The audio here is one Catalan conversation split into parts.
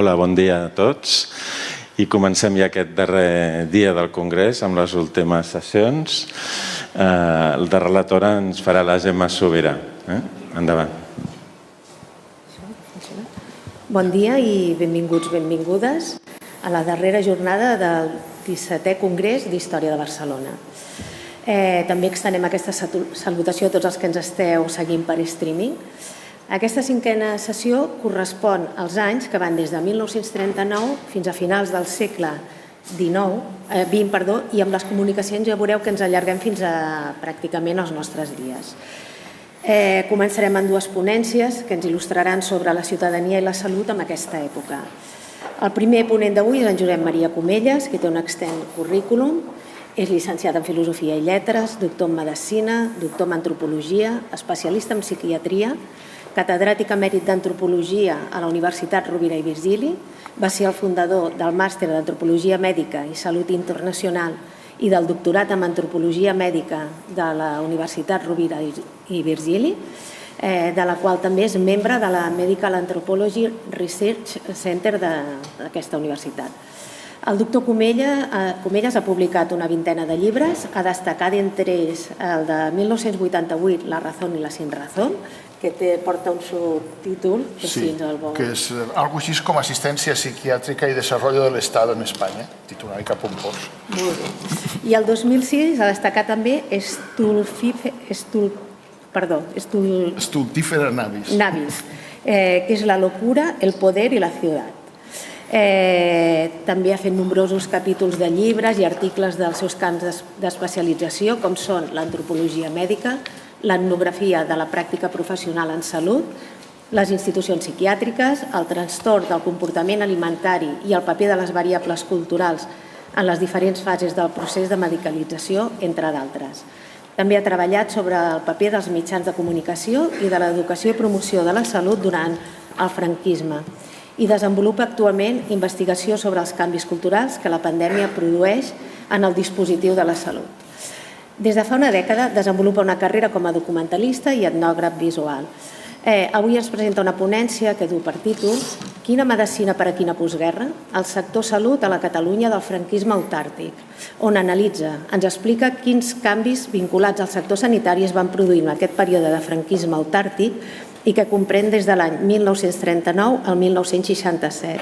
Hola, bon dia a tots. I comencem ja aquest darrer dia del Congrés amb les últimes sessions. El de relatora ens farà la Gemma Sobirà. Endavant. Bon dia i benvinguts, benvingudes a la darrera jornada del 17è Congrés d'Història de Barcelona. També extenem aquesta salutació a tots els que ens esteu seguint per streaming. Aquesta cinquena sessió correspon als anys que van des de 1939 fins a finals del segle XX, i amb les comunicacions ja veureu que ens allarguem fins a pràcticament els nostres dies. Començarem amb dues ponències que ens il·lustraran sobre la ciutadania i la salut en aquesta època. El primer ponent d'avui és en Josep Maria Comelles, que té un extens currículum. És llicenciat en Filosofia i Lletres, doctor en Medicina, doctor en Antropologia, especialista en Psiquiatria, catedràtic emèrit d'Antropologia a la Universitat Rovira i Virgili, va ser el fundador del Màster d'Antropologia Mèdica i Salut Internacional i del doctorat en Antropologia Mèdica de la Universitat Rovira i Virgili, de la qual també és membre de la Medical Anthropology Research Center d'aquesta universitat. El doctor Comelles ha publicat una vintena de llibres, ha destacat entre ells el de 1988, La razón y la sin razón, que porta un subtítol, que si ens el vol. Que és algo així com Assistència Psiquiàtrica i Desarrollo del Estado en Espanya, títol una mica pompós. Molt bé. I el 2006 ha destacat també Stultífera Navis, que és La locura, el poder i la ciutat. També ha fet nombrosos capítols de llibres i articles dels seus camps d'especialització, com són l'antropologia mèdica, l'etnografia de la pràctica professional en salut, les institucions psiquiàtriques, el trastorn del comportament alimentari i el paper de les variables culturals en les diferents fases del procés de medicalització, entre d'altres. També ha treballat sobre el paper dels mitjans de comunicació i de l'educació i promoció de la salut durant el franquisme i desenvolupa actualment investigació sobre els canvis culturals que la pandèmia produeix en el dispositiu de la salut. Des de fa una dècada desenvolupa una carrera com a documentalista i etnògraf visual. Avui ens presenta una ponència que du per títol Quina medicina per a quina postguerra? El sector salut a la Catalunya del franquisme autàrtic, on analitza, ens explica quins canvis vinculats al sector sanitari es van produir en aquest període de franquisme autàrtic i que comprèn des de l'any 1939 al 1967.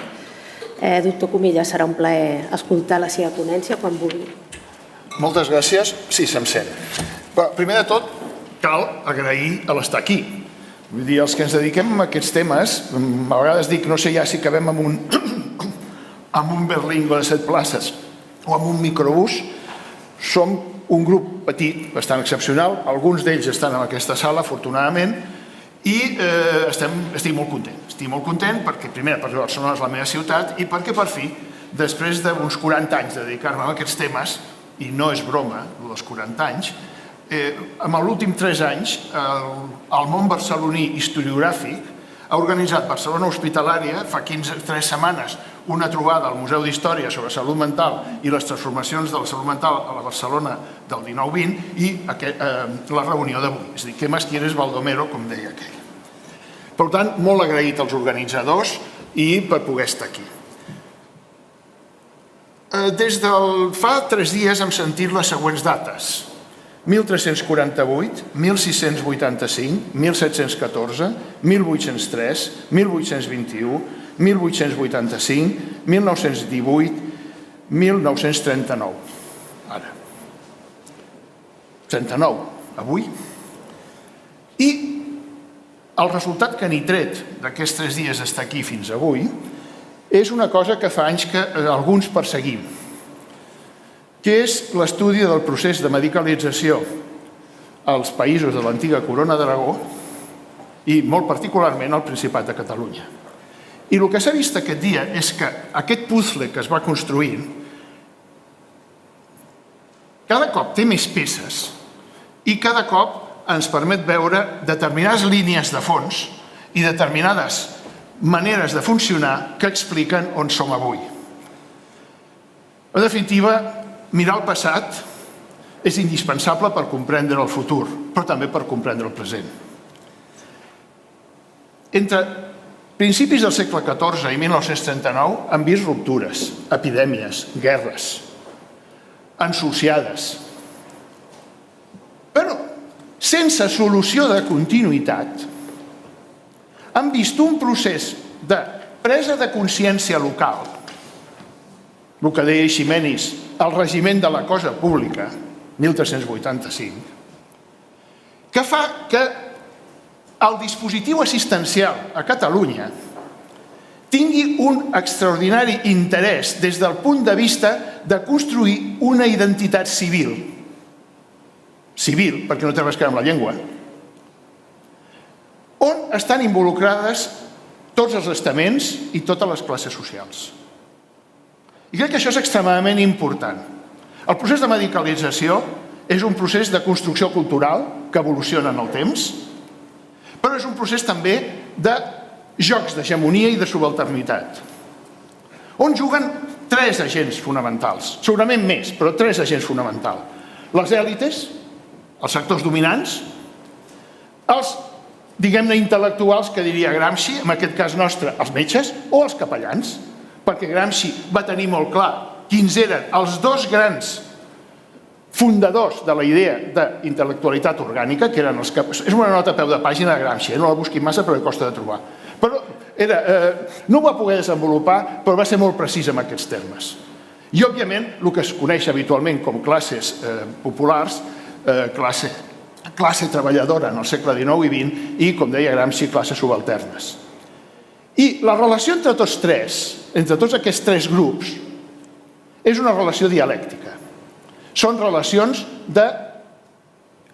Doctor Comelles, serà un plaer escoltar la seva ponència quan vulgui. Moltes gràcies. Sí, se'm sent. Primer de tot, cal agrair l'estar aquí. Vull dir, els que ens dediquem a aquests temes, a vegades dic, no sé ja si acabem amb un Berlingo de 7 places o amb un microbús, som un grup petit, bastant excepcional, alguns d'ells estan en aquesta sala, afortunadament, i estic molt content. Estic molt content perquè, primer, perquè Barcelona és la meva ciutat i perquè, per fi, després d'uns 40 anys de dedicar-me a aquests temes, i no és broma, dels 40 anys, en els últims 3 anys el món barceloní historiogràfic ha organitzat Barcelona Hospitalària, fa 3 setmanes, una trobada al Museu d'Història sobre salut mental i les transformacions de la salut mental a la Barcelona del 19-20 i la reunió d'avui. És a dir, ¿qué más quieres, Baldomero?, com deia aquell. Per tant, molt agraït als organitzadors i per poder estar aquí. Des del fa 3 dies hem sentit les següents dates: 1348, 1685, 1714, 1803, 1821, 1885, 1918, 1939. Ara. 39, avui. I el resultat que n'he tret d'aquests 3 dies d'estar aquí fins avui és una cosa que fa anys que alguns perseguim, que és l'estudi del procés de medicalització als països de l'antiga Corona d'Aragó i molt particularment al Principat de Catalunya. I el que s'ha vist aquest dia és que aquest puzzle que es va construint cada cop té més peces i cada cop ens permet veure determinades línies de fons i determinades maneres de funcionar que expliquen on som avui. En definitiva, mirar el passat és indispensable per comprendre el futur, però també per comprendre el present. Entre principis del segle XIV i 1939 han vist ruptures, epidèmies, guerres, ensulsiades. Però, sense solució de continuïtat, han vist un procés de presa de consciència local, el que deia Eiximenis, el regiment de la cosa pública, 1385, que fa que el dispositiu assistencial a Catalunya tingui un extraordinari interès des del punt de vista de construir una identitat civil, perquè no té res a veure amb la llengua, on estan involucrades tots els estaments i totes les classes socials. I crec que això és extremadament important. El procés de medicalització és un procés de construcció cultural que evoluciona en el temps, però és un procés també de jocs d'hegemonia i de subalternitat, on juguen tres agents fonamentals, segurament més, però tres agents fonamentals. Les èlites, els sectors dominants, els, diguem-ne, intel·lectuals, que diria Gramsci, en aquest cas nostre, els metges, o els capellans, perquè Gramsci va tenir molt clar quins eren els dos grans fundadors de la idea d'intel·lectualitat orgànica, que eren els que... És una nota a peu de pàgina de Gramsci, no la busquin massa perquè costa de trobar. Però no ho va poder desenvolupar, però va ser molt precís en aquests termes. I, òbviament, el que es coneix habitualment com classes populars, classe treballadora en el segle XIX i XX i, com deia Gramsci, classes subalternes. I la relació entre tots tres, entre tots aquests tres grups, és una relació dialèctica. Són relacions de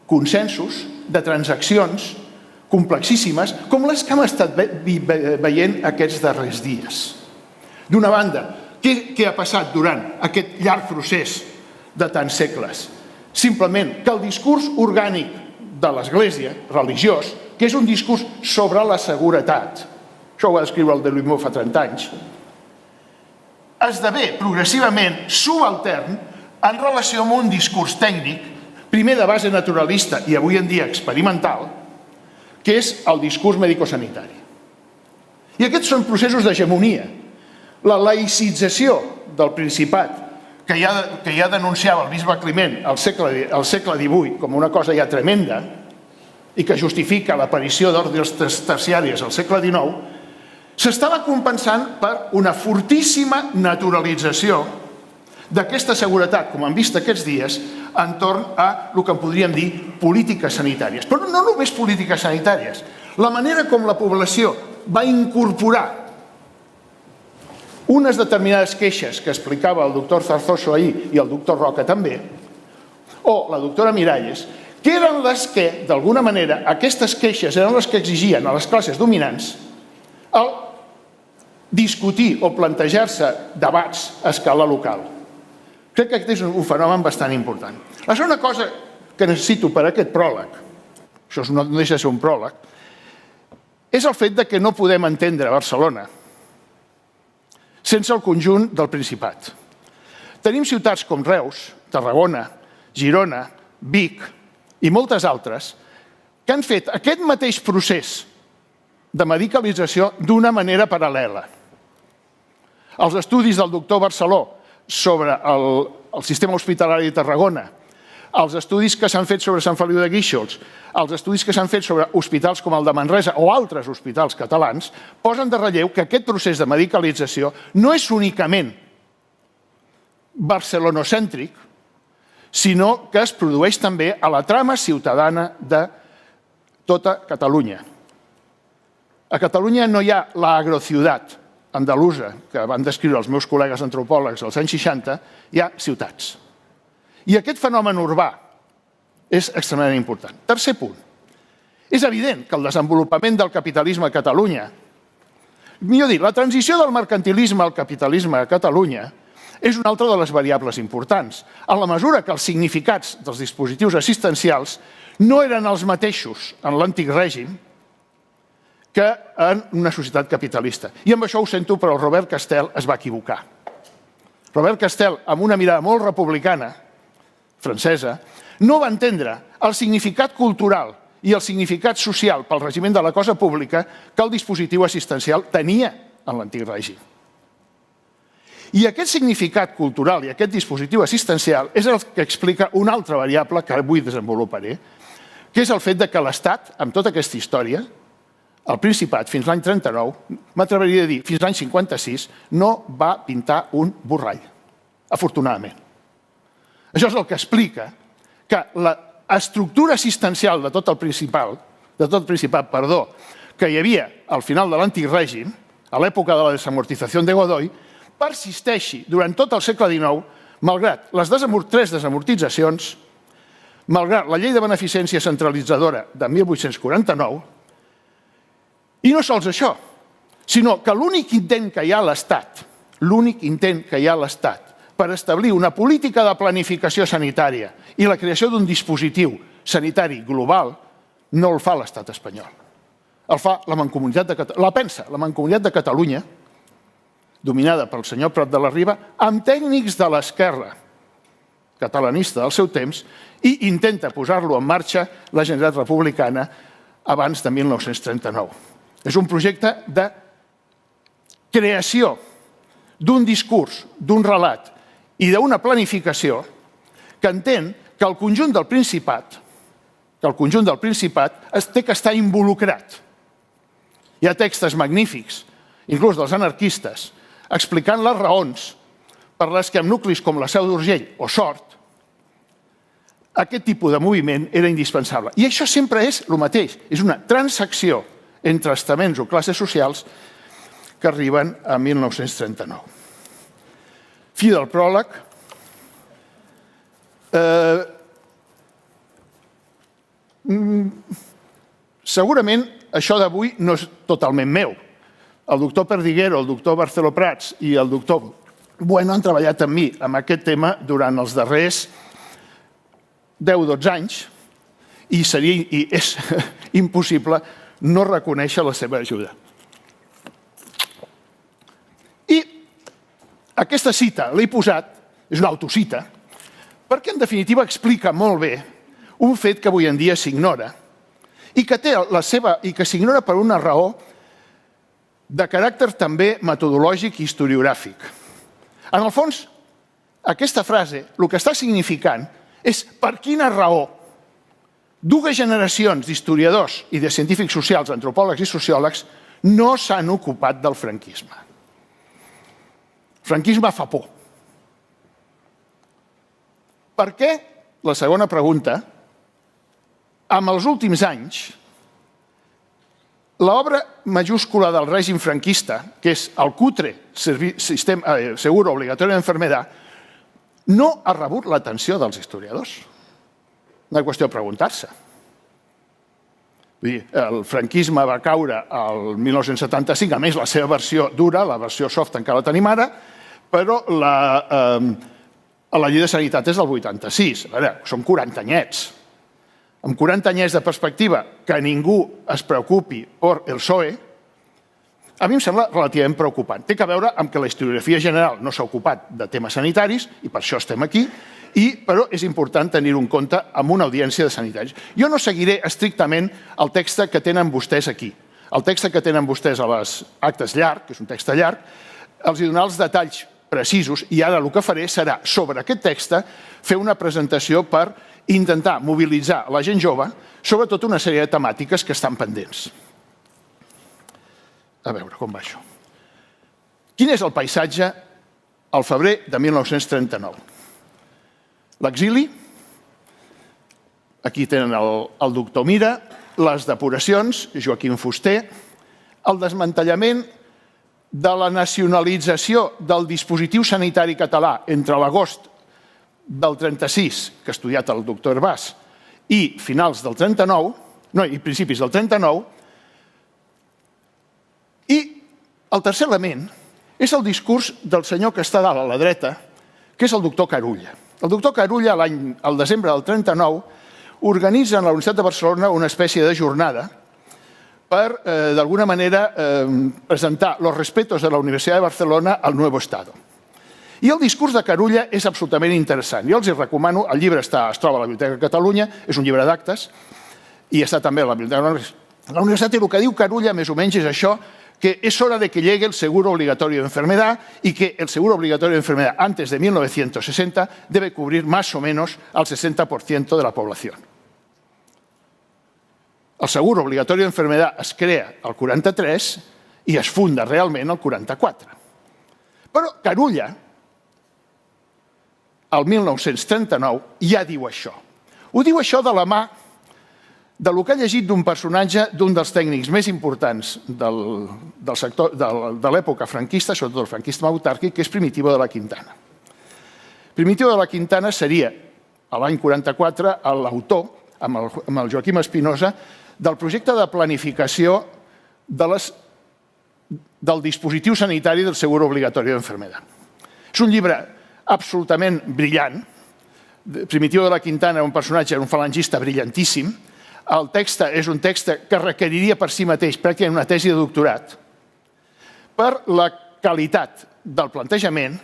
consensos, de transaccions complexíssimes, com les que hem estat veient aquests darrers dies. D'una banda, què ha passat durant aquest llarg procés de tants segles? Simplement que el discurs orgànic de l'Església, religiós, que és un discurs sobre la seguretat, això ho va descriure el Delumeau fa 30 anys, esdevé progressivament subaltern en relació amb un discurs tècnic, primer de base naturalista i avui en dia experimental, que és el discurs medicosanitari. I aquests són processos d'hegemonia. La laïcització del Principat, que ja denunciava el bisbe Climent al segle XVIII com una cosa ja tremenda i que justifica l'aparició d'ordres terciàries al segle XIX, s'estava compensant per una fortíssima naturalització d'aquesta seguretat, com hem vist aquests dies, entorn a el que en podríem dir polítiques sanitàries. Però no només polítiques sanitàries. La manera com la població va incorporar unes determinades queixes que explicava el doctor Zarzoso ahir i el doctor Roca també, o la doctora Miralles, que eren les que, d'alguna manera, aquestes queixes eren les que exigien a les classes dominants el discutir o plantejar-se debats a escala local. Crec que aquest és un fenomen bastant important. La segona cosa que necessito per a aquest pròleg, això no deixa de ser un pròleg, és el fet que no podem entendre Barcelona sense el conjunt del Principat. Tenim ciutats com Reus, Tarragona, Girona, Vic i moltes altres que han fet aquest mateix procés de medicalització d'una manera paral·lela. Els estudis del doctor Barceló sobre el sistema hospitalari de Tarragona, els estudis que s'han fet sobre Sant Feliu de Guíxols, els estudis que s'han fet sobre hospitals com el de Manresa o altres hospitals catalans, posen de relleu que aquest procés de medicalització no és únicament barcelonocèntric, sinó que es produeix també a la trama ciutadana de tota Catalunya. A Catalunya no hi ha l'agrociutat andalusa, que van descriure els meus col·legues antropòlegs als anys 60, hi ha ciutats. I aquest fenomen urbà és extremadament important. Tercer punt. És evident que el desenvolupament del capitalisme a Catalunya, millor dit, la transició del mercantilisme al capitalisme a Catalunya és una altra de les variables importants, en la mesura que els significats dels dispositius assistencials no eren els mateixos en l'antic règim que en una societat capitalista. I amb això ho sento, però el Robert Castel es va equivocar. Robert Castel, amb una mirada molt republicana, francesa, no va entendre el significat cultural i el significat social pel regiment de la cosa pública que el dispositiu assistencial tenia en l'antic règim. I aquest significat cultural i aquest dispositiu assistencial és el que explica una altra variable que avui desenvoluparé, que és el fet que l'Estat, amb tota aquesta història, el Principat, fins l'any 39, m'atreviria a dir, fins l'any 56, no va pintar un borrall, afortunadament. Això és el que explica que l'estructura assistencial de tot el Principat, que hi havia al final de l'antic règim, a l'època de la desamortització de Godoy, persisteixi durant tot el segle XIX, malgrat les 3 desamortitzacions, malgrat la llei de beneficència centralitzadora de 1849, i no sols això, sinó que l'únic intent que hi ha a l'Estat, per establir una política de planificació sanitària i la creació d'un dispositiu sanitari global, no el fa l'Estat espanyol. El fa la Mancomunitat de Catalunya, la pensa la Mancomunitat de Catalunya, dominada pel senyor Prat de la Riba, amb tècnics de l'esquerra catalanista del seu temps, i intenta posar-lo en marxa la Generalitat Republicana abans de 1939. És un projecte de creació d'un discurs, d'un relat i d'una planificació que entén que el conjunt del Principat té que estar involucrat. Hi ha textos magnífics, inclús dels anarquistes, explicant les raons per les que en nuclis com la Seu d'Urgell o Sort aquest tipus de moviment era indispensable. I això sempre és el mateix, és una transacció entre estaments o classes socials que arriben a 1939. Fi del pròleg. Segurament això d'avui no és totalment meu. El doctor Perdiguero, el doctor Barceló Prats i el doctor Bueno han treballat amb mi en aquest tema durant els darrers 10-12 anys i és impossible no reconèixer la seva ajuda. I aquesta cita l'he posat, és una autocita, perquè en definitiva explica molt bé un fet que avui en dia s'ignora i que s'ignora per una raó de caràcter també metodològic i historiogràfic. En el fons, aquesta frase el que està significant és per quina raó 2 generacions d'historiadors i de científics socials, antropòlegs i sociòlegs, no s'han ocupat del franquisme. El franquisme fa por. Per què? La segona pregunta. En els últims anys, l'obra majúscula del règim franquista, que és el cutre Seguro Obligatorio de Enfermedad, no ha rebut l'atenció dels historiadors. No és qüestió de preguntar-se. El franquisme va caure el 1975, a més la seva versió dura, la versió soft encara la tenim ara, però la llei de sanitat és del 86. A veure, són 40 anyets. Amb 40 anyets de perspectiva que ningú es preocupi per el PSOE, a mi em sembla relativament preocupant. Té a veure amb que la historiografia general no s'ha ocupat de temes sanitaris, i per això estem aquí, però és important tenir-ho en compte amb una audiència de sanitaris. Jo no seguiré estrictament el text que tenen vostès aquí. El text que tenen vostès a les actes llarg, que és un text llarg, els donarà els detalls precisos, i ara el que faré serà, sobre aquest text, fer una presentació per intentar mobilitzar la gent jove sobre tota una sèrie de temàtiques que estan pendents. A veure com va això. Quin és el paisatge al febrer de 1939? L'exili, aquí tenen el doctor Mira, les depuracions, Joaquim Fuster, el desmantellament de la nacionalització del dispositiu sanitari català entre l'agost del 36, que ha estudiat el doctor Herbàs, i finals del 39, i principis del 39, i el tercer element és el discurs del senyor que està dalt a la dreta, que és el doctor Carulla. El doctor Carulla, al desembre del 39, organitza en la Universitat de Barcelona una espècie de jornada per, d'alguna manera, presentar los respetos de la Universitat de Barcelona al nuevo Estado. I el discurs de Carulla és absolutament interessant. Jo els recomano, el llibre es troba a la Biblioteca de Catalunya, és un llibre d'actes, i està també a la la universitat, i el que diu Carulla més o menys és això, que es hora de que llegue el seguro obligatorio de enfermedad y que el seguro obligatorio de enfermedad antes de 1960 debe cubrir más o menos al 60% de la población. El seguro obligatorio de enfermedad es crea al 43 i es funda realment al 44. Però Carulla, el 1939, ja diu això. Ho diu això de la mà del que ha llegit d'un personatge d'un dels tècnics més importants del sector de l'època franquista, sobretot el franquisme autàrquic, que és Primitivo de la Quintana. Primitivo de la Quintana seria, a l'any 44, l'autor, amb el Joaquim Espinosa, del projecte de planificació del dispositiu sanitari del seguro obligatorio d'enfermedad. És un llibre absolutament brillant. Primitivo de la Quintana era un personatge, era un falangista brillantíssim. El text és un text que requeriria per si mateix pràcticament una tesi de doctorat per la qualitat del plantejament,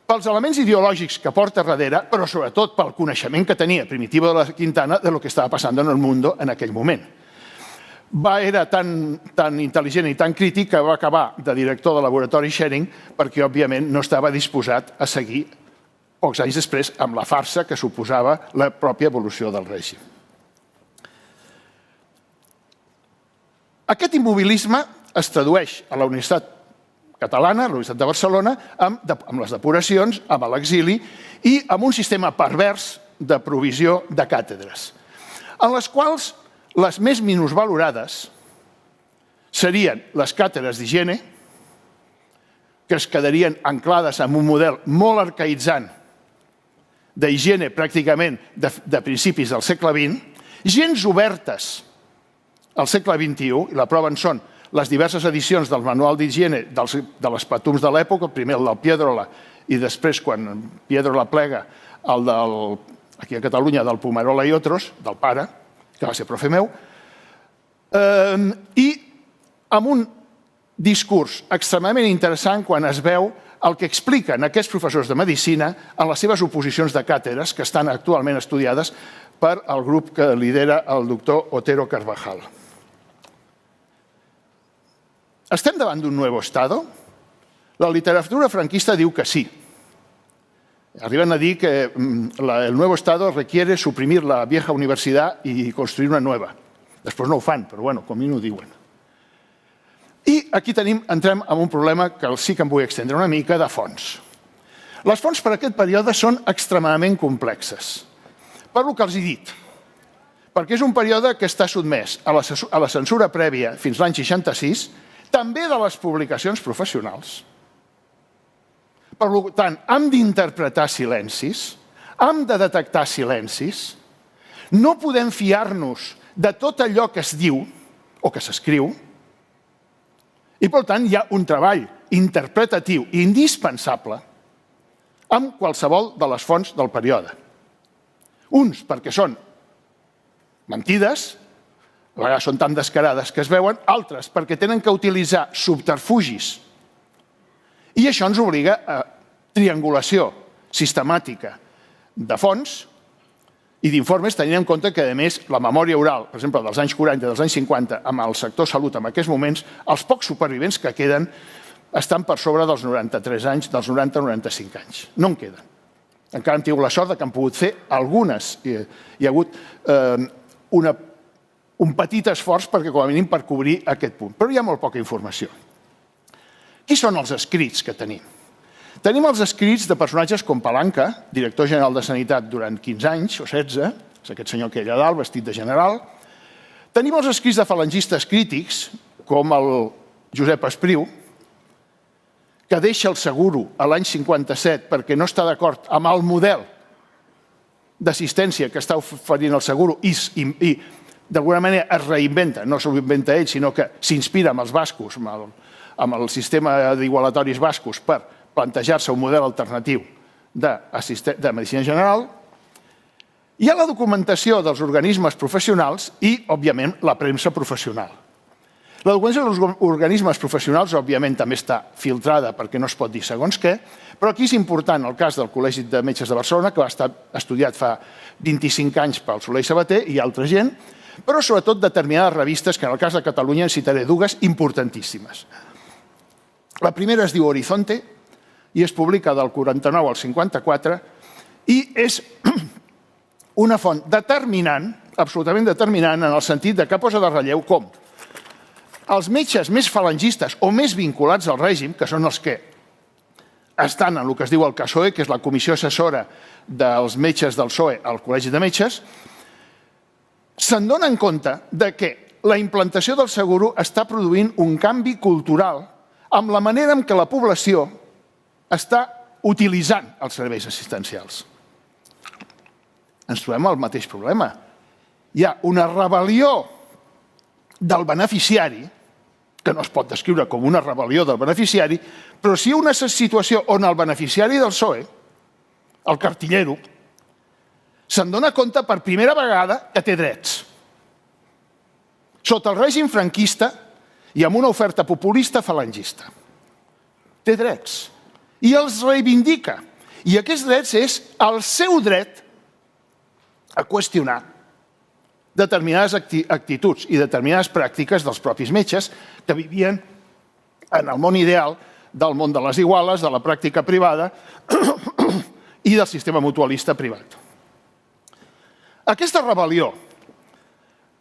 pels elements ideològics que porta darrere, però sobretot pel coneixement que tenia Primitivo de la Quintana de lo que estava passant en el món en aquell moment. Era tan intel·ligent i tan crític que va acabar de director de laboratori Schering perquè, òbviament, no estava disposat a seguir pocs anys després amb la farsa que suposava la pròpia evolució del règim. Aquest immobilisme es tradueix a la Universitat Catalana, a la Universitat de Barcelona, amb les depuracions, amb l'exili i amb un sistema pervers de provisió de càtedres, en les quals les més minusvalorades serien les càtedres d'higiene, que es quedarien anclades en un model molt arcaïtzant d'higiene pràcticament de principis del segle XX, gens obertes al segle XXI, i la prova en són les diverses edicions del manual d'higiene de les patums de l'època, primer el del Piedrola i després, quan Piedrola plega, aquí a Catalunya, del Pomerola i Otros, del pare, que va ser profe meu, i amb un discurs extremadament interessant quan es veu el que expliquen aquests professors de medicina en les seves oposicions de càtedres que estan actualment estudiades per el grup que lidera el doctor Otero Carvajal. ¿Estem davant d'un nuevo Estado? La literatura franquista diu que sí. Arriben a dir que el nuevo Estado requiere suprimir la vieja universidad y construir una nueva. Després no ho fan, però bueno, com a mi no ho diuen. I aquí entrem en un problema que sí que em vull extendre una mica de fons. Les fonts per a aquest període són extremadament complexes. Per lo que els he dit, perquè és un període que està sotmès a la censura prèvia fins l'any 66, també de les publicacions professionals. Per tant, hem d'interpretar silencis, hem de detectar silencis, no podem fiar-nos de tot allò que es diu o que s'escriu, i per tant hi ha un treball interpretatiu indispensable amb qualsevol de les fonts del període. Uns perquè són mentides, a vegades són tan descarades que es veuen, altres perquè tenen que utilitzar subterfugis. I això ens obliga a triangulació sistemàtica de fonts i d'informes, tenint en compte que, a més, la memòria oral, per exemple, dels anys 40 i dels anys 50, amb el sector salut en aquests moments, els pocs supervivents que queden estan per sobre dels 93 anys, dels 90-95 anys. No en queden. Encara hem tingut la sort que han pogut fer algunes. Hi ha hagut un petit esforç perquè, com a mínim, per cobrir aquest punt. Però hi ha molt poca informació. Qui són els escrits que tenim? Tenim els escrits de personatges com Palanca, director general de Sanitat durant 15 anys o 16, és aquest senyor que hi ha allà dalt, vestit de general. Tenim els escrits de falangistes crítics, com el Josep Espriu, que deixa el seguro a l'any 57 perquè no està d'acord amb el model d'assistència que està oferint el seguro i d'alguna manera es reinventa, no s'ho inventa ell, sinó que s'inspira amb els bascos, amb el sistema d'igualatoris bascos per plantejar-se un model alternatiu de medicina general. Hi ha la documentació dels organismes professionals i, òbviament, la premsa professional. La documentació dels organismes professionals, òbviament, també està filtrada perquè no es pot dir segons què, però aquí és important el cas del Col·legi de Metges de Barcelona, que va estar estudiat fa 25 anys pel Soler i Sabater i altra gent, però sobretot determinades revistes, que en el cas de Catalunya en citaré dues importantíssimes. La primera es diu Horizonte i es publica del 49 al 54 i és una font determinant, absolutament determinant, en el sentit que posa de relleu com els metges més falangistes o més vinculats al règim, que són els que estan en el que es diu el CASOE, que és la Comissió Assessora dels Metges del PSOE al Col·legi de Metges, se'n donen compte que la implantació del seguro està produint un canvi cultural amb la manera en què la població està utilitzant els serveis assistencials. Ens trobem el mateix problema. Hi ha una rebel·lió del beneficiari, que no es pot descriure com una rebel·lió del beneficiari, però sí una situació on el beneficiari del PSOE, el cartillero, se'n dona compte per primera vegada que té drets. Sota el règim franquista i amb una oferta populista falangista. Té drets. I els reivindica. I aquests drets és el seu dret a qüestionar determinades actituds i determinades pràctiques dels propis metges que vivien en el món ideal del món de les iguales, de la pràctica privada i del sistema mutualista privat. Aquesta rebel·lió,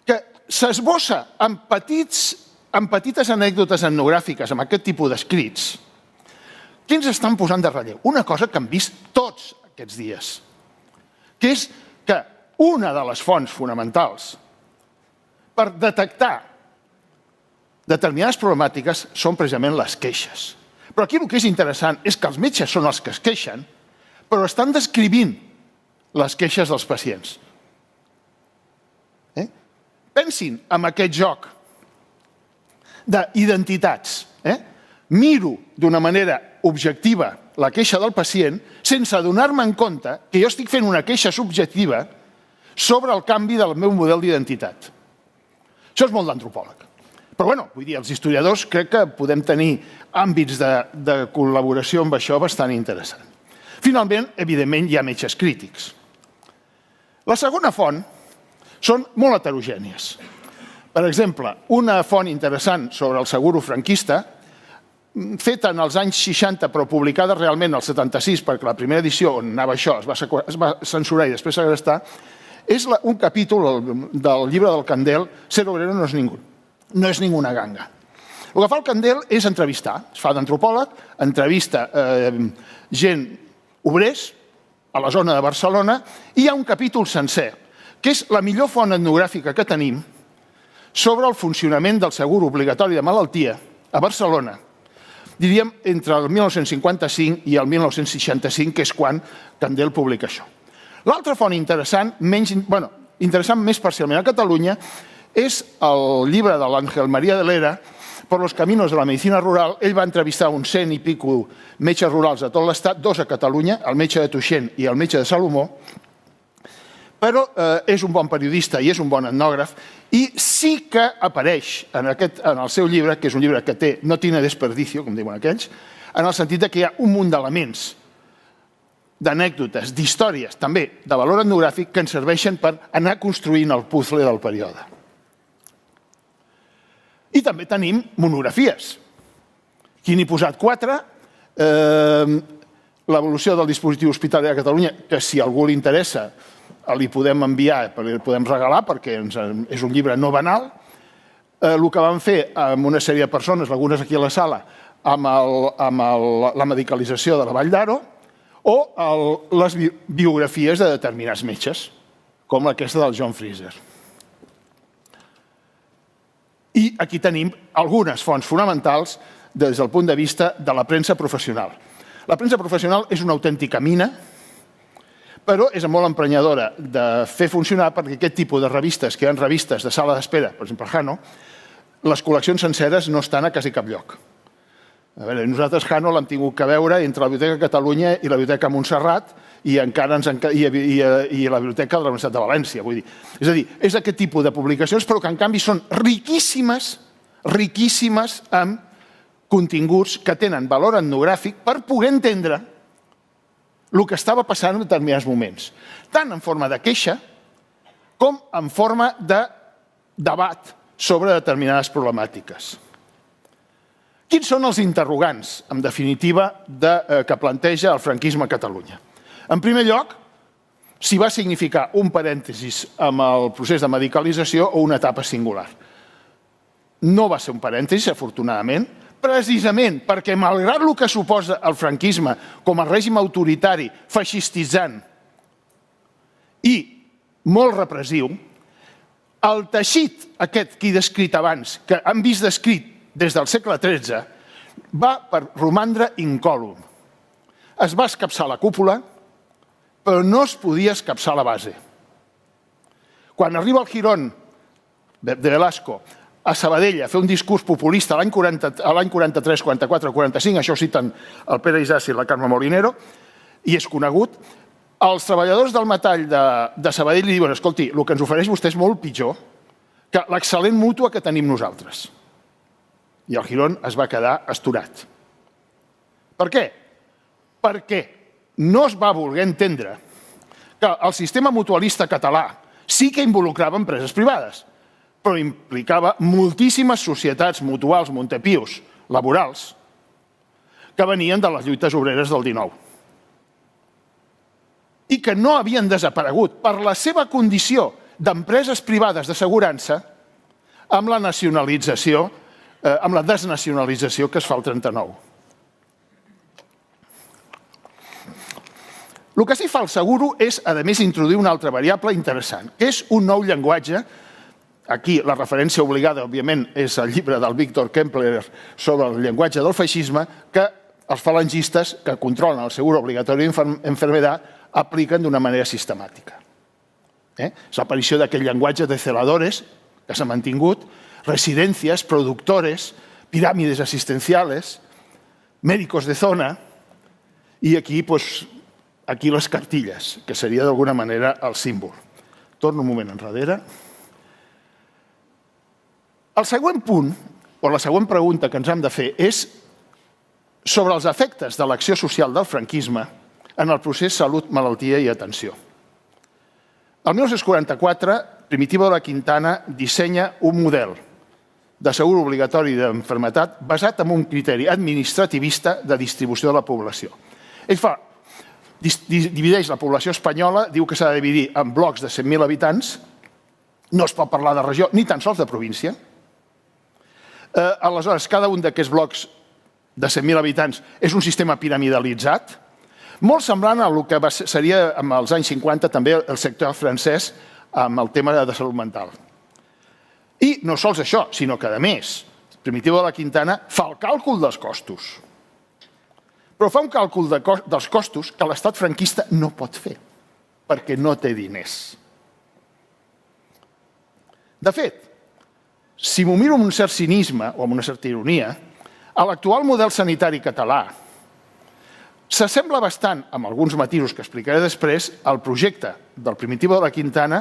que s'esbossa en petites anècdotes etnogràfiques, amb aquest tipus d'escrits, què ens estan posant de relleu? Una cosa que hem vist tots aquests dies, que és que una de les fonts fonamentals per detectar determinades problemàtiques són precisament les queixes. Però aquí el que és interessant és que els metges són els que es queixen, però estan descrivint les queixes dels pacients. Pensin en aquest joc d'identitats. Miro d'una manera objectiva la queixa del pacient sense adonar-me en compte que jo estic fent una queixa subjectiva sobre el canvi del meu model d'identitat. Això és molt d'antropòleg. Però, vull dir, els historiadors crec que podem tenir àmbits de col·laboració amb això bastant interessant. Finalment, evidentment, hi ha metges crítics. La segona font són molt heterogènies. Per exemple, una font interessant sobre el seguro franquista, feta en els anys 60 però publicada realment al 76, perquè la primera edició on anava això es va censurar i després segrestar, és un capítol del llibre del Candel, Ser obrero no és ninguna ganga. El que fa el Candel és entrevistar, es fa d'antropòleg, entrevista gent obrers a la zona de Barcelona i hi ha un capítol sencer, que és la millor font etnogràfica que tenim sobre el funcionament del seguro obligatori de malaltia a Barcelona, diríem entre el 1955 i el 1965, que és quan Candel publica això. L'altra font interessant, interessant més parcialment a Catalunya, és el llibre de l'Àngel María de Lera, Por los caminos de la medicina rural. Ell va entrevistar uns 100 i pico metges rurals de tot l'Estat, 2 a Catalunya, el metge de Tuixén i el metge de Salomó, però és un bon periodista i és un bon etnògraf i sí que apareix en el seu llibre, que és un llibre que no tiene desperdicio, com diuen aquells, en el sentit que hi ha un munt d'elements, d'anècdotes, d'històries, també de valor etnogràfic, que ens serveixen per anar construint el puzzle del període. I també tenim monografies. Aquí n'he posat 4. L'evolució del dispositiu hospitalari a Catalunya, que si a algú li interessa li podem enviar, li podem regalar, perquè és un llibre no banal. El que vam fer amb una sèrie de persones, algunes aquí a la sala, amb la medicalització de la Vall d'Aro, o les biografies de determinats metges, com aquesta del John Fraser. I aquí tenim algunes fonts fonamentals des del punt de vista de la premsa professional. La premsa professional és una autèntica mina, però és molt emprenyadora de fer funcionar perquè aquest tipus de revistes, que hi ha revistes de sala d'espera, per exemple, Jano, les col·leccions senceres no estan a quasi cap lloc. Nosaltres Jano l'hem tingut que veure entre la Biblioteca de Catalunya i la Biblioteca Montserrat i la Biblioteca de la Universitat de València. És a dir, és aquest tipus de publicacions, però que en canvi són riquíssimes, riquíssimes amb continguts que tenen valor etnogràfic per poder entendre el que estava passant en determinats moments, tant en forma de queixa com en forma de debat sobre determinades problemàtiques. Quins són els interrogants, en definitiva, que planteja el franquisme a Catalunya? En primer lloc, si va significar un parèntesis amb el procés de medicalització o una etapa singular. No va ser un parèntesis, afortunadament, precisament perquè, malgrat el que suposa el franquisme com a règim autoritari, feixistitzant i molt repressiu, el teixit aquest que he descrit abans, que han vist descrit des del segle XIII, va per romandre incòlum. Es va escapçar la cúpula, però no es podia escapçar la base. Quan arriba el Girón de Velasco a Sabadell a fer un discurs populista l'any 43, 44, 45, això citen el Pere Isasi i la Carme Molinero, i és conegut, els treballadors del metall de Sabadell li diuen: escolti, el que ens ofereix vostè és molt pitjor que l'excel·lent mútua que tenim nosaltres. I el Girón es va quedar asturat. Per què? Perquè no es va voler entendre que el sistema mutualista català sí que involucrava empreses privades, però implicava moltíssimes societats mutuals, Montepios, laborals, que venien de les lluites obreres del XIX i que no havien desaparegut per la seva condició d'empreses privades d'assegurança amb la nacionalització, amb la desnacionalització que es fa el 39. El que sí fa el seguro és, a més, introduir una altra variable interessant, que és un nou llenguatge. Aquí la referència obligada, òbviament, és el llibre del Víctor Kempler sobre el llenguatge del feixisme, que els falangistes que controlen el seguro obligatori d'enfermedad apliquen d'una manera sistemàtica. És l'aparició d'aquest llenguatge de celadores, que s'ha mantingut, residencias, productores, pirámides asistenciales, médicos de zona, i aquí, aquí les cartilles, que seria d'alguna manera el símbol. Torno un moment enrere. El següent punt, o la següent pregunta que ens hem de fer, és sobre els efectes de l'acció social del franquisme en el procés salut, malaltia i atenció. El 1944, Primitivo de la Quintana dissenya un model de seguro obligatori d'enfermetat basat en un criteri administrativista de distribució de la població. Ell divideix la població espanyola, diu que s'ha de dividir en blocs de 100.000 habitants, no es pot parlar de regió ni tan sols de província. Aleshores, cada un d'aquests blocs de 100.000 habitants és un sistema piramidalitzat, molt semblant a el que seria en els anys 50 també el sector francès amb el tema de salut mental. I no sols això, sinó que, a més, Primitivo de la Quintana fa el càlcul dels costos. Però fa un càlcul dels costos que l'estat franquista no pot fer, perquè no té diners. De fet, si m'ho miro amb un cert cinisme o amb una certa ironia, a l'actual model sanitari català s'assembla bastant, amb alguns matisos que explicaré després, al projecte del Primitivo de la Quintana,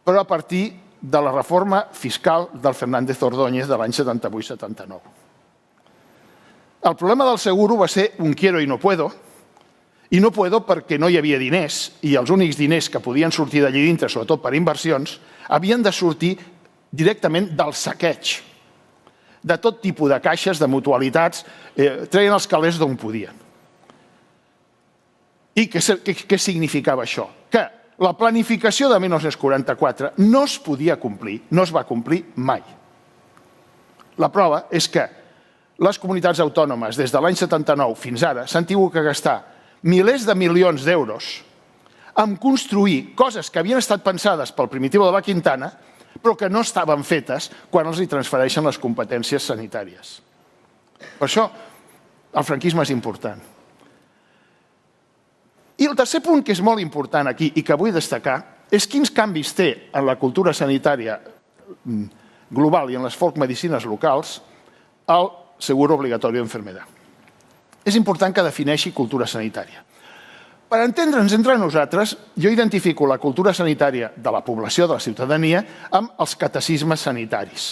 però a partir de la reforma fiscal del Fernández Ordóñez de l'any 78-79. El problema del seguro va ser un quiero y no puedo perquè no hi havia diners i els únics diners que podien sortir d'allí dintre, sobretot per inversions, havien de sortir directament del saqueig, de tot tipus de caixes, de mutualitats, treien els calés d'on podien. I què significava això? Que la planificació de 1944 no es podia complir, no es va complir mai. La prova és que les comunitats autònomes des de l'any 79 fins ara s'han tingut que gastar milers de milions d'euros en construir coses que havien estat pensades pel Primitivo de la Quintana però que no estaven fetes quan els hi transfereixen les competències sanitàries. Per això el franquisme és important. I el tercer punt que és molt important aquí i que vull destacar és quins canvis té en la cultura sanitària global i en les folk medicines locals el seguro obligatori d'enfermedad. És important que defineixi cultura sanitària. Per entendre'ns entre nosaltres, jo identifico la cultura sanitària de la població, de la ciutadania, amb els catecismes sanitaris.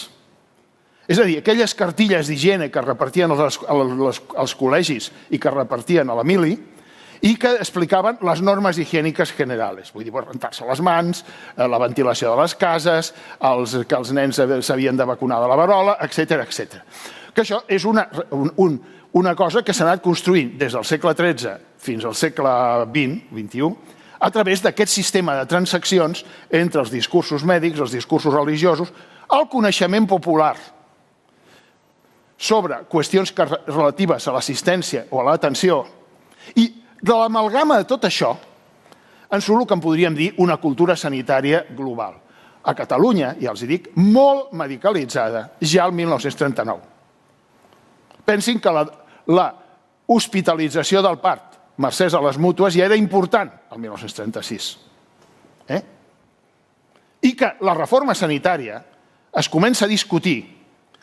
És a dir, aquelles cartilles d'higiene que repartien als col·legis i que repartien a la mili i que explicaven les normes higièniques generals. Vull dir, rentar-se les mans, la ventilació de les cases, que els nens s'havien de vacunar de la verola, etc. Que això és una cosa que s'ha anat construint des del segle XIII fins al segle XXI, a través d'aquest sistema de transaccions entre els discursos mèdics, els discursos religiosos, el coneixement popular sobre qüestions relatives a l'assistència o a l'atenció, i de l'amalgama de tot això en surt el que en podríem dir una cultura sanitària global. A Catalunya, ja els dic, molt medicalitzada ja el 1939. Pensin que la hospitalització del part, mercès a les mútues, ja era important el 1936. I que la reforma sanitària es comença a discutir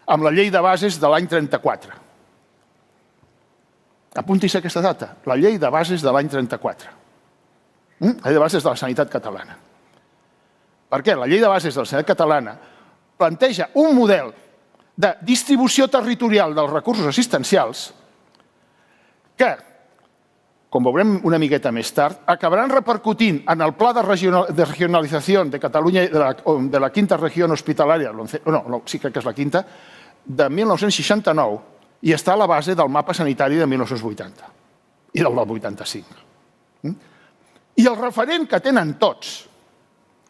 amb la llei de bases de l'any 34. Apunti-se aquesta data, la llei de bases de l'any 34. La llei de bases de la sanitat catalana. Per què? La llei de bases de la sanitat catalana planteja un model de distribució territorial dels recursos assistencials que, com veurem una miqueta més tard, acabaran repercutint en el pla de regionalització de Catalunya, de la quinta regió hospitalària, sí crec que és la quinta, de 1969, i està a la base del mapa sanitari de 1980 i del 85. I el referent que tenen tots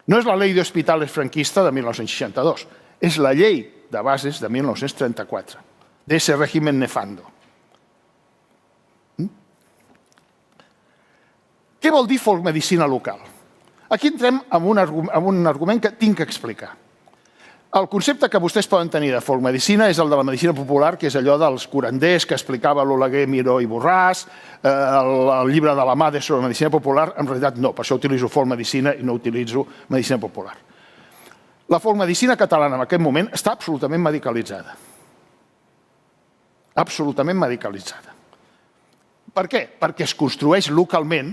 no és la Ley de Hospitales franquista de 1962, és la llei de bases de 1934, d'ese régimen nefando. Què vol dir folcmedicina local? Aquí entrem en un argument que tinc que explicar. El concepte que vostès poden tenir de folcmedicina és el de la medicina popular, que és allò dels curanders que explicava l'Oleguer, Miró i Borràs, el llibre de la Made sobre medicina popular. En realitat no, per això utilitzo folcmedicina i no utilitzo medicina popular. La folcmedicina catalana en aquest moment està absolutament medicalitzada. Absolutament medicalitzada. Per què? Perquè es construeix localment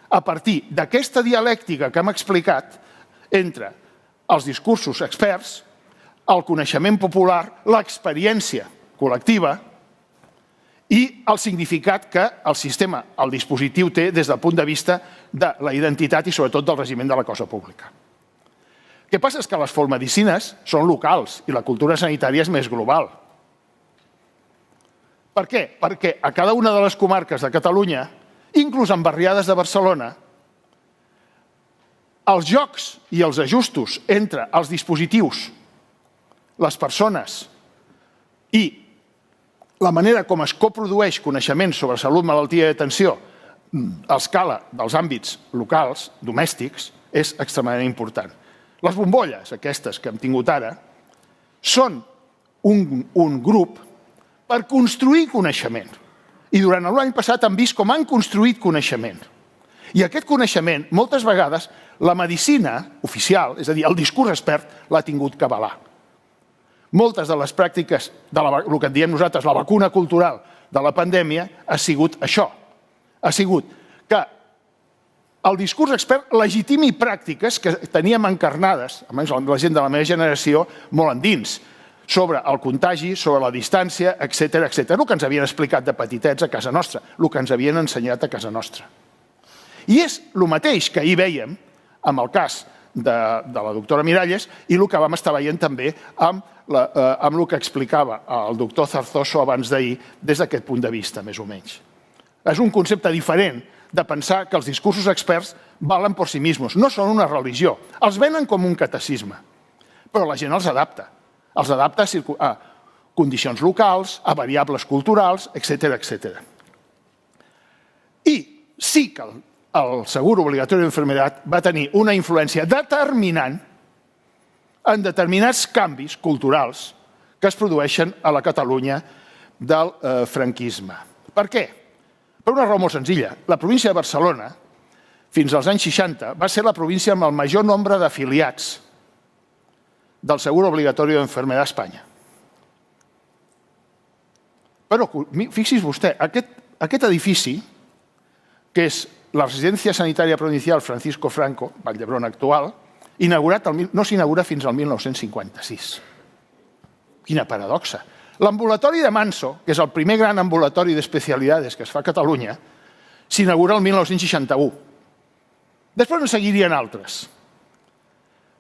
a partir d'aquesta dialèctica que hem explicat entre els discursos experts, el coneixement popular, l'experiència col·lectiva i el significat que el sistema, el dispositiu té des del punt de vista de la identitat i sobretot del regiment de la cosa pública. El que passa és que les folcmedicines són locals i la cultura sanitària és més global. Per què? Perquè a cada una de les comarques de Catalunya, inclús en barriades de Barcelona, els jocs i els ajustos entre els dispositius, les persones i la manera com es coprodueix coneixement sobre salut, malaltia i atenció a escala dels àmbits locals, domèstics, és extremadament important. Les bombolles, aquestes que hem tingut ara, són un grup per construir coneixement. I durant l'any passat hem vist com han construït coneixement. I aquest coneixement, moltes vegades, la medicina oficial, és a dir, el discurs expert, l'ha tingut que avalar. Moltes de les pràctiques, el que en diem nosaltres, la vacuna cultural de la pandèmia, ha sigut això. Ha sigut que el discurs expert legitimi pràctiques que teníem encarnades, almenys la gent de la meva generació, molt endins, sobre el contagi, sobre la distància, etc. El que ens havien explicat de petitets a casa nostra, el que ens havien ensenyat a casa nostra. I és el mateix que ahir vèiem amb el cas de la doctora Miralles i el que vam estar veient també amb el que explicava el doctor Zarzoso abans d'ahir des d'aquest punt de vista, més o menys. És un concepte diferent de pensar que els discursos experts valen per si mismos. No són una religió. Els venen com un catecisme, però la gent els adapta. Els adapta a condicions locals, a variables culturals, etc. I sí que el segur obligatori d'enfermedat va tenir una influència determinant en determinats canvis culturals que es produeixen a la Catalunya del franquisme. Per què? Per una raó molt senzilla. La província de Barcelona, fins als anys 60, va ser la província amb el major nombre d'afiliats del segur obligatori d'enfermedat a Espanya. Però fixi's vostè, aquest edifici, que és la residència sanitària provincial Francisco Franco, Vall d'Hebron actual, no s'inaugura fins al 1956. Quina paradoxa. L'ambulatori de Manso, que és el primer gran ambulatori d'especialitats que es fa a Catalunya, s'inaugura el 1961. Després en seguirien altres.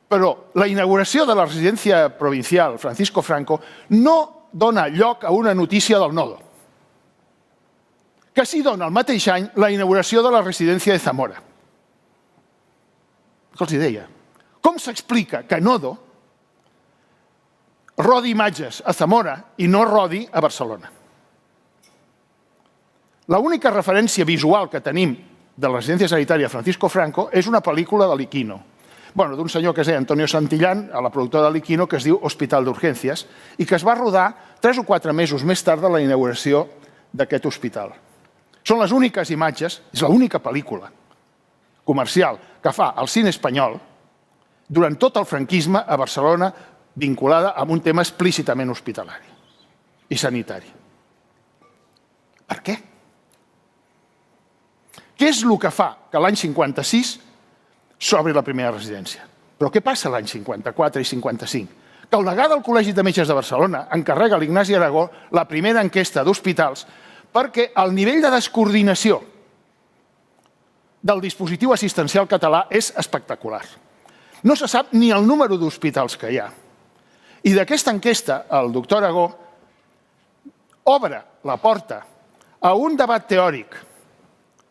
Però la inauguració de la residència provincial Francisco Franco no dona lloc a una notícia del nodo, que sí dona el mateix any la inauguració de la residència de Zamora. Què els deia? Com s'explica que Nodo rodi imatges a Zamora i no rodi a Barcelona? L'única referència visual que tenim de la residència sanitària Francisco Franco és una pel·lícula de l'Iquino, d'un senyor que es deia Antonio Santillán, a la productora de l'Iquino, que es diu Hospital d'Urgències, i que es va rodar 3 o 4 mesos més tard de la inauguració d'aquest hospital. Són les úniques imatges, és l'única pel·lícula comercial que fa el cine espanyol durant tot el franquisme a Barcelona vinculada amb un tema explícitament hospitalari i sanitari. Per què? Què és el que fa que l'any 56 s'obri la primera residència? Però què passa l'any 54 i 55? Que el degà del Col·legi de Metges de Barcelona encarrega a l'Ignasi Aragó la primera enquesta d'hospitals perquè el nivell de descoordinació del dispositiu assistencial català és espectacular. No se sap ni el número d'hospitals que hi ha. I d'aquesta enquesta, el doctor Aragó obre la porta a un debat teòric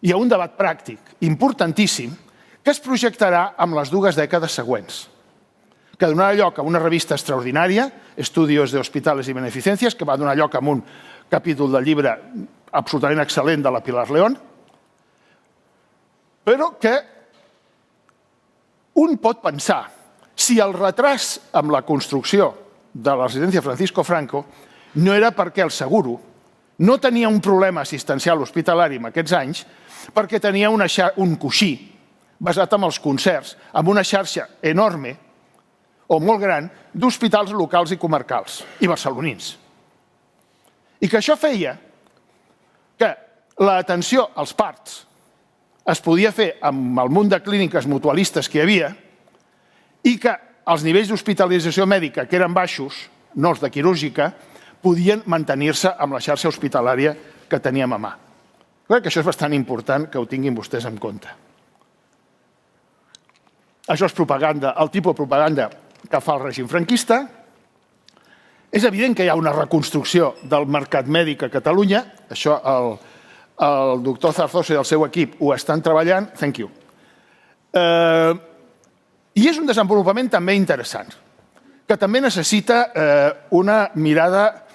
i a un debat pràctic importantíssim que es projectarà amb les 2 dècades següents, que donarà lloc a una revista extraordinària, Estudios de Hospitales y Beneficencias, que va donar lloc a un capítol del llibre absolutament excel·lent de la Pilar León, però que un pot pensar si el retras amb la construcció de la residència Francisco Franco no era perquè el seguro no tenia un problema assistencial hospitalari en aquests anys, perquè tenia un coixí basat en els concerts, amb una xarxa enorme o molt gran d'hospitals locals i comarcals i barcelonins. I que això feia que l'atenció als parts es podia fer amb el munt de clíniques mutualistes que hi havia i que els nivells d'hospitalització mèdica, que eren baixos, no els de quirúrgica, podien mantenir-se amb la xarxa hospitalària que teníem a mà. Crec que això és bastant important que ho tinguin vostès en compte. Això és propaganda, el tipus de propaganda que fa el règim franquista. És evident que hi ha una reconstrucció del mercat mèdic a Catalunya. Això el doctor Zarzosa i el seu equip ho estan treballant. Thank you. I és un desenvolupament també interessant, que també necessita una mirada,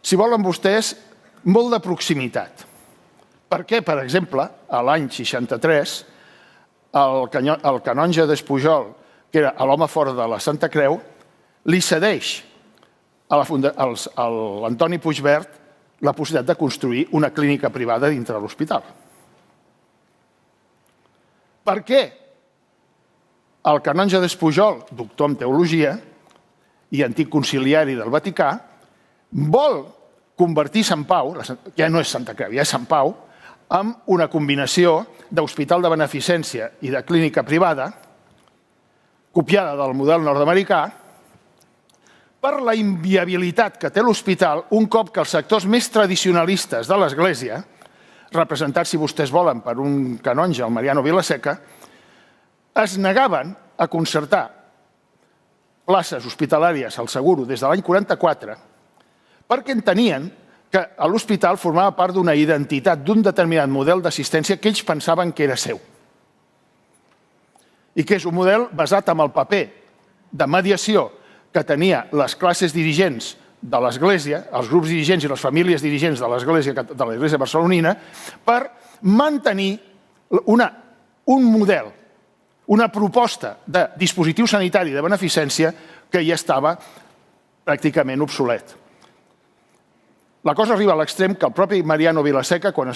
si volen vostès, molt de proximitat. Perquè, per exemple, a l'any 63, el canonge d'Espujol, que era l'home fora de la Santa Creu, li cedeix a l'Antoni Puigvert la possibilitat de construir una clínica privada dintre de l'hospital. Per què el canonge d'Espujol, doctor en teologia i antic conciliari del Vaticà, vol convertir Sant Pau, ja no és Santa Creu, ja és Sant Pau, en una combinació d'hospital de beneficència i de clínica privada, copiada del model nord-americà, per la inviabilitat que té l'hospital un cop que els sectors més tradicionalistes de l'Església, representats, si vostès volen, per un canonge, el Mariano Vilaseca, es negaven a concertar places hospitalàries al seguro des de l'any 44 perquè entenien que l'hospital formava part d'una identitat, d'un determinat model d'assistència que ells pensaven que era seu. I que és un model basat en el paper de mediació que tenia les classes dirigents de l'Església, els grups dirigents i les famílies dirigents de l'Església barcelonina, per mantenir un model, una proposta de dispositiu sanitari de beneficència que ja estava pràcticament obsolet. La cosa arriba a l'extrem que el propi Mariano Vilaseca, quan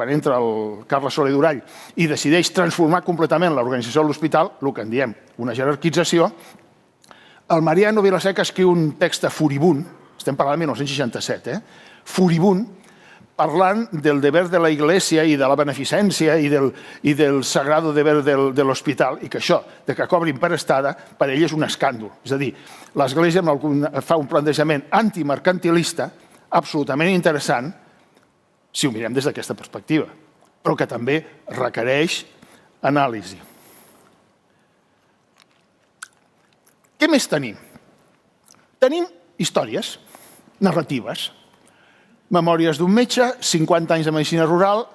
entra el Carles Soler Durall i decideix transformar completament l'organització de l'hospital, el que en diem una jerarquització, el Mariano Vilaseca escriu un text furibund, estem parlant de 1967, furibund, parlant del deber de la Iglesia i de la beneficència i del sagrado deber de l'hospital, i que això, que cobrin per estada, per ell és un escàndol. És a dir, l'Església fa un plantejament antimercantilista absolutament interessant si ho mirem des d'aquesta perspectiva. però que també requereix anàlisi. Què més tenim? Tenim històries, narratives, memòries d'un metge, 50 anys de medicina rural.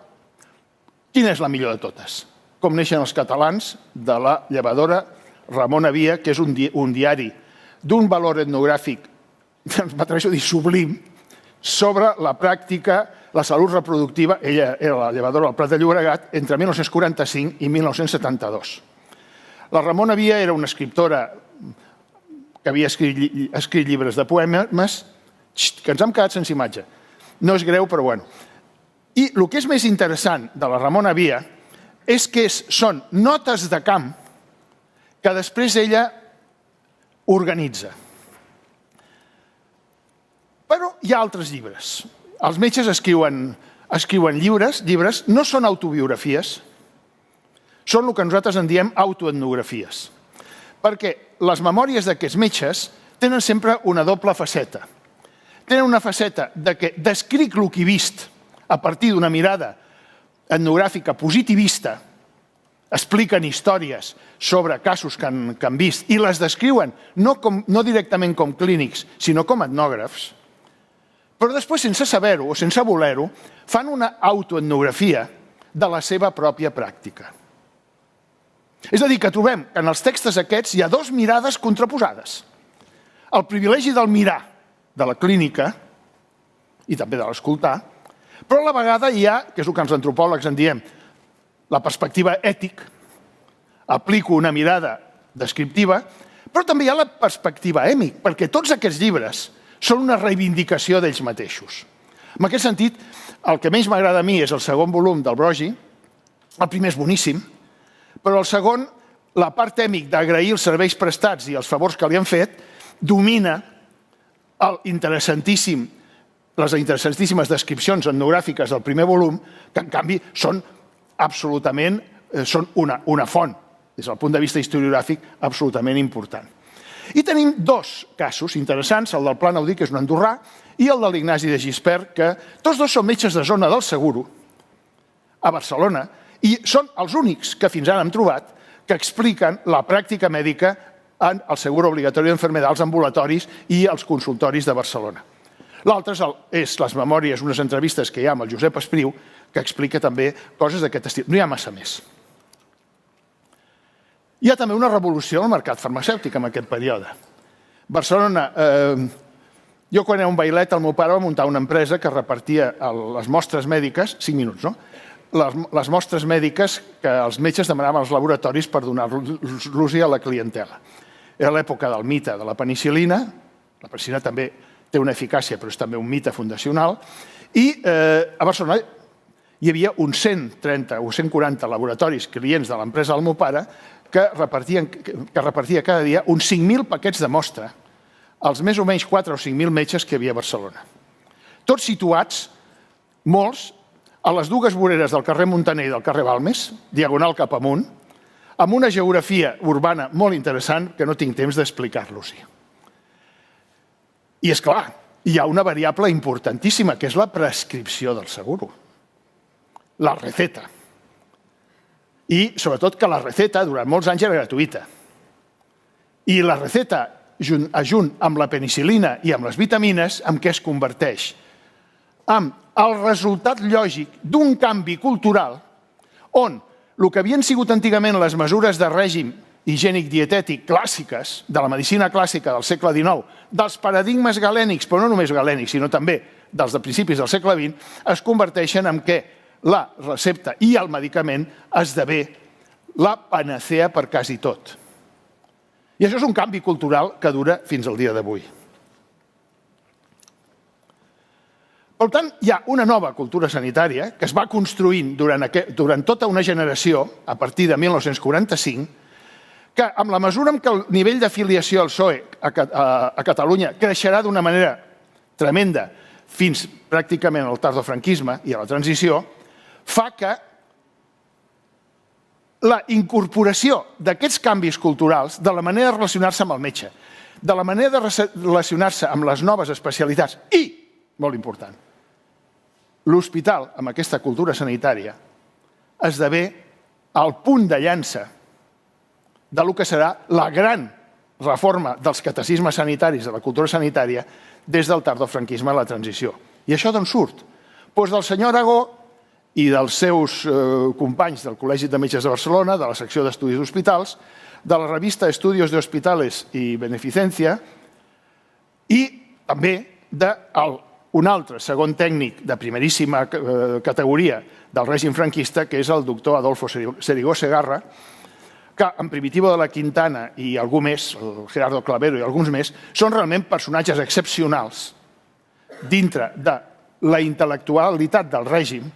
Quina és la millor de totes? Com neixen els catalans, de la llevadora Ramona Via, que és un diari d'un valor etnogràfic, m'atreveixo a dir sublim, sobre la pràctica, la salut reproductiva. Ella era la llevadora del Prat de Llobregat entre 1945 i 1972. La Ramona Via era una escriptora que havia escrit llibres de poemes, que ens hem quedat sense imatge. No és greu, però bueno. I el que és més interessant de la Ramona Via és que són notes de camp que després ella organitza. Però hi ha altres llibres. Els metges escriuen llibres, no són autobiografies, són el que nosaltres en diem autoetnografies. Perquè les memòries d'aquests metges tenen sempre una doble faceta. Tenen una faceta de que descric el que he vist a partir d'una mirada etnogràfica positivista, expliquen històries sobre casos que han vist i les descriuen no directament com clínics, sinó com etnògrafs, però després, sense saber-ho o sense voler-ho, fan una autoetnografia de la seva pròpia pràctica. És a dir, que trobem que en els textos aquests hi ha dues mirades contraposades. El privilegi del mirar de la clínica i també de l'escoltar, però a la vegada hi ha, que és el que els antropòlegs en diem, la perspectiva ètic, aplico una mirada descriptiva, però també hi ha la perspectiva èmic, perquè tots aquests llibres són una reivindicació d'ells mateixos. En aquest sentit, el que menys m'agrada a mi és el segon volum del Brogi. El primer és boníssim, però el segon, la part èmic d'agrair els serveis prestats i els favors que li han fet, domina les interessantíssimes descripcions etnogràfiques del primer volum, que en canvi són absolutament una font, des del punt de vista historiogràfic, absolutament important. I tenim dos casos interessants, el del Pla Naudí, que és un andorrà, i el de l'Ignasi de Gispert, que tots dos són metges de zona del Seguro, a Barcelona, i són els únics que fins ara hem trobat que expliquen la pràctica mèdica en el Seguro Obligatori d'Enfermedades ambulatoris i els consultoris de Barcelona. L'altre és les memòries, unes entrevistes que hi ha amb el Josep Espriu, que explica també coses d'aquest estil. No hi ha massa més. Hi ha també una revolució al mercat farmacèutic en aquest període. Barcelona, jo quan era un bailet, el meu pare va muntar una empresa que repartia les mostres mèdiques, 5 minuts, no? Les mostres mèdiques que els metges demanaven als laboratoris per donar-los a la clientela. Era l'època del mite de la penicil·lina, la penicil·lina també té una eficàcia, però és també un mite fundacional, i a Barcelona hi havia uns 130 o 140 laboratoris clients de l'empresa del meu pare que repartia cada dia uns 5.000 paquets de mostra als més o menys 4 o 5.000 metges que hi havia a Barcelona. Tots situats, molts, a les dues voreres del carrer Muntaner i del carrer Balmes, diagonal cap amunt, amb una geografia urbana molt interessant que no tinc temps d'explicar-los-hi. I és clar, hi ha una variable importantíssima, que és la prescripció del seguro, la receta. I sobretot que la receta durant molts anys era gratuïta. I la receta, junt amb la penicil·lina i amb les vitamines, en què es converteix? En el resultat lògic d'un canvi cultural on el que havien sigut antigament les mesures de règim higiènic dietètic clàssiques, de la medicina clàssica del segle XIX, dels paradigmes galènics, però no només galènics, sinó també dels de principis del segle XX, es converteixen en què la recepta i el medicament esdevé la panacea per quasi tot. I això és un canvi cultural que dura fins al dia d'avui. Per tant, hi ha una nova cultura sanitària que es va construint durant tota una generació, a partir de 1945, que amb la mesura en què el nivell d'afiliació al PSOE a Catalunya creixerà d'una manera tremenda fins pràcticament al tardofranquisme i a la transició, fa que la incorporació d'aquests canvis culturals, de la manera de relacionar-se amb el metge, de la manera de relacionar-se amb les noves especialitats i, molt important, l'hospital, amb aquesta cultura sanitària, esdevé el punt de llança del que serà la gran reforma dels catecismes sanitaris, de la cultura sanitària, des del tardofranquisme a la transició. I això d'on surt? Doncs del senyor Aragó i dels seus companys del Col·legi de Metges de Barcelona, de la secció d'Estudis d'Hospitals, de la revista Estudios de Hospitales y Beneficencia, i també d'un altre segon tècnic de primeríssima categoria del règim franquista, que és el doctor Adolfo Serigó Segarra, que en Primitivo de la Quintana i algú més, el Gerardo Clavero i alguns més, són realment personatges excepcionals dintre de la intel·lectualitat del règim,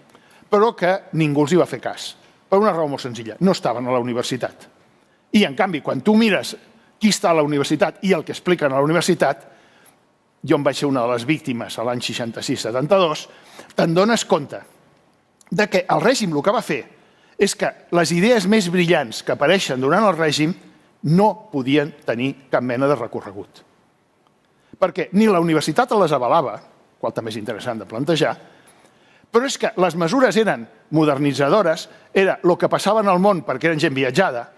però que ningú els hi va fer cas, per una raó molt senzilla: no estaven a la universitat. I, en canvi, quan tu mires qui està a la universitat i el que expliquen a la universitat, jo en vaig ser una de les víctimes a l'any 66-72, te'n dones compte que el règim el que va fer és que les idees més brillants que apareixen durant el règim no podien tenir cap mena de recorregut. Perquè ni la universitat les avalava, qual també és interessant de plantejar, però és que les mesures eren modernitzadores, era el que passava en el món perquè eren gent viatjada,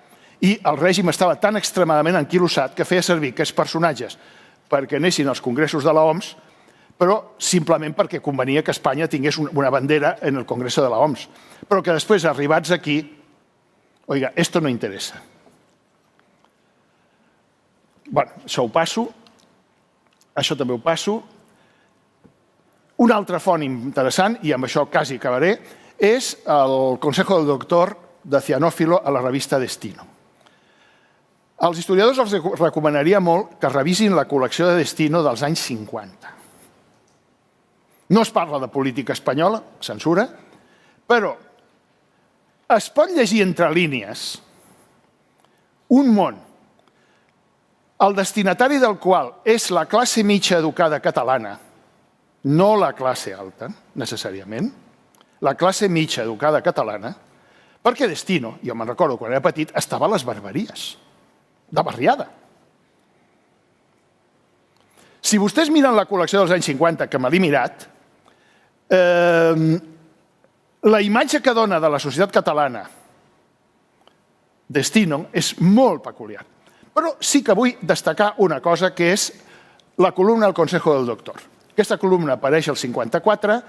i el règim estava tan extremadament enquilosat que feia servir aquests personatges perquè anessin als congressos de l'OMS, però simplement perquè convenia que Espanya tingués una bandera en el Congreso de la OMS. Però que després, arribats aquí, oiga, esto no interessa. Bé, això ho passo, això també ho passo. Una altra font interessant, i amb això quasi acabaré, és el Consejo del Doctor de Cianófilo a la revista Destino. Als historiadors els recomanaria molt que revisin la col·lecció de Destino dels anys 50. No es parla de política espanyola, censura, però es pot llegir entre línies un món, el destinatari del qual és la classe mitja educada catalana, no la classe alta, necessàriament, la classe mitja educada catalana, perquè Destino, jo me'n recordo quan era petit, estava a les barberies, de barriada. Si vostès miren la col·lecció dels anys 50, que me l'he mirat, la imatge que dona de la societat catalana Destino és molt peculiar. Però sí que vull destacar una cosa, que és la columna del Consejo del Doctor. Aquesta columna apareix al 54,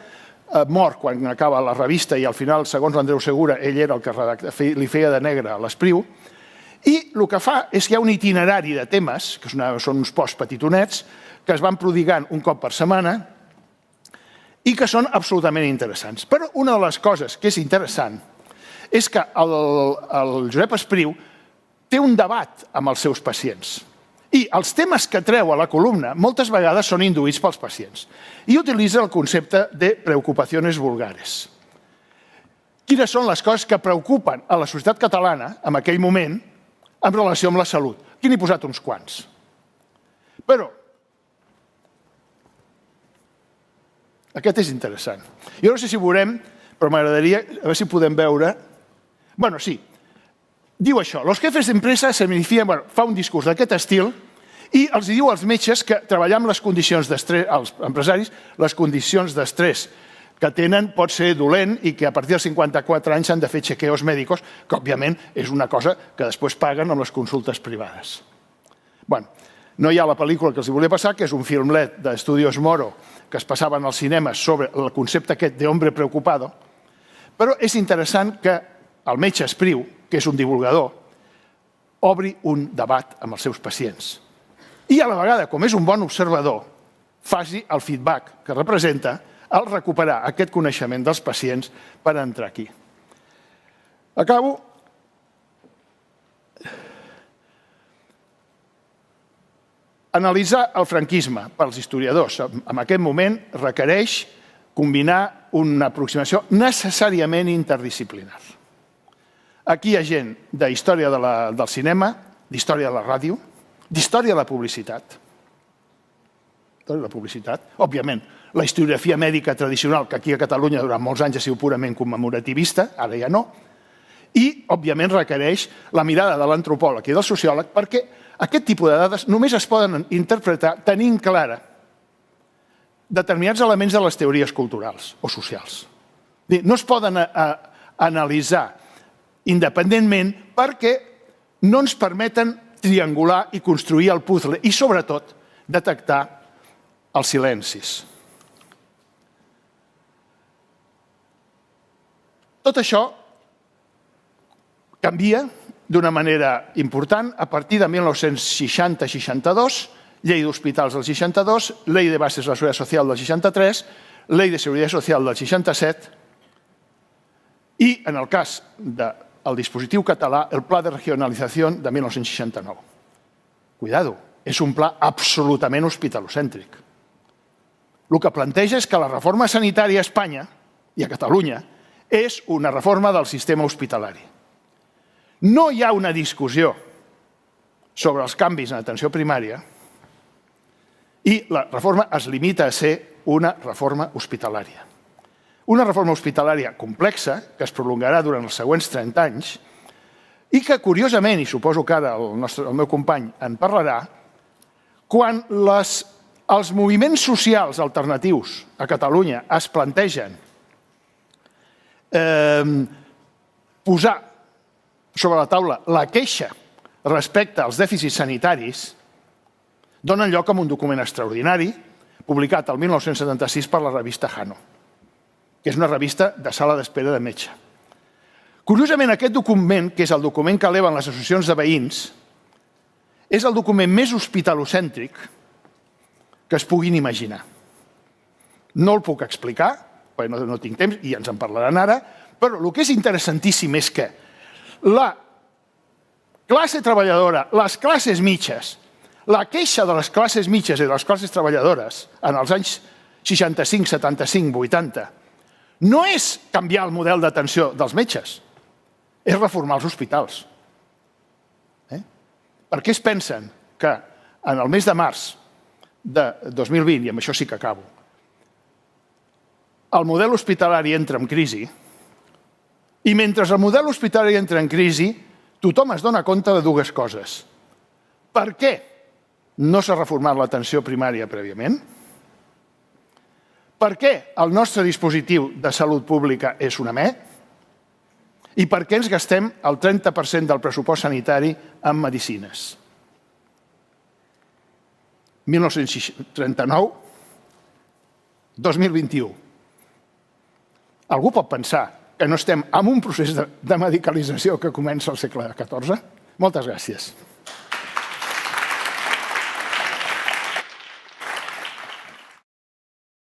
mor quan acaba la revista i al final, segons l'Andreu Segura, ell era el que li feia de negre a l'Espriu, i el que fa és que hi ha un itinerari de temes, que són uns posts petitonets, que es van prodigant un cop per setmana i que són absolutament interessants. Però una de les coses que és interessant és que el Josep Espriu té un debat amb els seus pacients. I els temes que treu a la columna moltes vegades són induïts pels pacients. I utilitza el concepte de preocupacions vulgares. Quines són les coses que preocupen a la societat catalana en aquell moment en relació amb la salut? Aquí n'he posat uns quants. Però aquest és interessant. Jo no sé si ho veurem, però m'agradaria a veure si podem veure. Bueno, sí. Diu això: los jefes d'empresa se beneficien, fa un discurs d'aquest estil i els diu als metges que treballar amb les condicions d'estrès, als empresaris, les condicions d'estrès que tenen pot ser dolent i que a partir dels 54 anys s'han de fer chequeos mèdicos, que òbviament és una cosa que després paguen amb les consultes privades. Bé, no hi ha la pel·lícula que els volia passar, que és un filmlet d'Estudios Moro que es passaven als cinemes sobre el concepte aquest d'hombre preocupado, però és interessant que el metge Espriu, que és un divulgador, obri un debat amb els seus pacients. I a la vegada, com és un bon observador, faci el feedback que representa el recuperar aquest coneixement dels pacients per entrar aquí. Acabo. Analitzar el franquisme pels historiadors en aquest moment requereix combinar una aproximació necessàriament interdisciplinar. Aquí hi ha gent d'història del cinema, d'història de la ràdio, d'història de la publicitat. Òbviament, la historiografia mèdica tradicional, que aquí a Catalunya durant molts anys ha sigut purament commemorativista, ara ja no, i, òbviament, requereix la mirada de l'antropòleg i del sociòleg, perquè aquest tipus de dades només es poden interpretar tenint clara determinats elements de les teories culturals o socials. No es poden analitzar independentment perquè no ens permeten triangular i construir el puzzle i, sobretot, detectar els silencis. Tot això canvia d'una manera important a partir de 1960-62, Llei d'Hospitals del 62, Ley de Bases de la Seguridad Social del 63, Ley de Seguridad Social del 67 i, en el cas del dispositiu català, el Pla de Regionalització de 1969. Cuidado, és un pla absolutament hospitalocèntric. El que planteja és que la reforma sanitària a Espanya i a Catalunya és una reforma del sistema hospitalari. No hi ha una discussió sobre els canvis en atenció primària i la reforma es limita a ser una reforma hospitalària. Una reforma hospitalària complexa, que es prolongarà durant els següents 30 anys i que, curiosament, i suposo que ara el meu company en parlarà, quan els moviments socials alternatius a Catalunya es plantegen posar sobre la taula la queixa respecte als dèficits sanitaris, donen lloc a un document extraordinari publicat el 1976 per la revista Jano, que és una revista de sala d'espera de metge. Curiosament, aquest document, que és el document que eleven les associacions de veïns, és el document més hospitalocèntric que es puguin imaginar. No el puc explicar, perquè no tinc temps i ens en parlaran ara, però el que és interessantíssim és que la classe treballadora, les classes mitges, la queixa de les classes mitges i de les classes treballadores en els anys 65, 75, 80, no és canviar el model d'atenció dels metges, és reformar els hospitals. Per què es pensen que en el mes de març de 2020, i amb això sí que acabo, el model hospitalari entra en crisi i mentre el model hospitalari entra en crisi tothom es dona compte de dues coses. Per què no s'ha reformat l'atenció primària prèviament? Per què el nostre dispositiu de salut pública és una me? I per què ens gastem el 30% del pressupost sanitari en medicines? 1939, 2021. Algú pot pensar que no estem en un procés de medicalització que comença al segle XIV? Moltes gràcies.